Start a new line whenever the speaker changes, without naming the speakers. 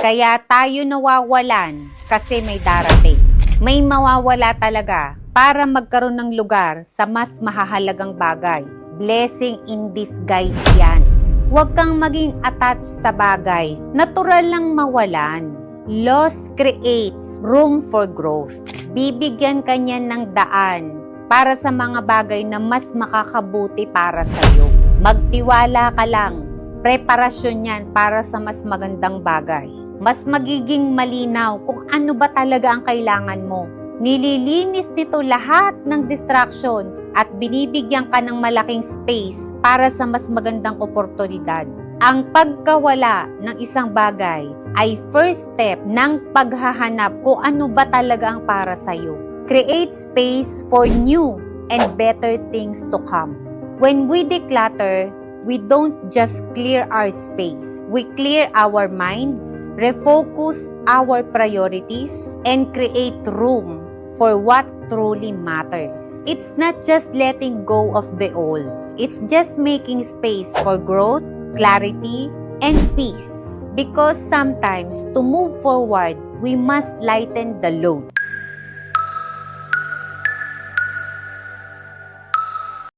Kaya tayo nawawalan kasi may darating. May mawawala talaga para magkaroon ng lugar sa mas mahahalagang bagay. Blessing in disguise yan. Huwag kang maging attached sa bagay. Natural lang mawalan. Loss creates room for growth. Bibigyan ka niyan ng daan para sa mga bagay na mas makakabuti para sa iyo. Magtiwala ka lang. Preparasyon yan para sa mas magandang bagay. Mas magiging malinaw kung ano ba talaga ang kailangan mo. Nililinis nito lahat ng distractions at binibigyan ka ng malaking space para sa mas magandang oportunidad. Ang pagkawala ng isang bagay ay first step ng paghahanap kung ano ba talaga ang para sa iyo. Create space for new and better things to come. When we declutter, we don't just clear our space. We clear our minds, refocus our priorities, and create room for what truly matters. It's not just letting go of the old. It's just making space for growth, clarity, and peace. Because sometimes, to move forward, we must lighten the load.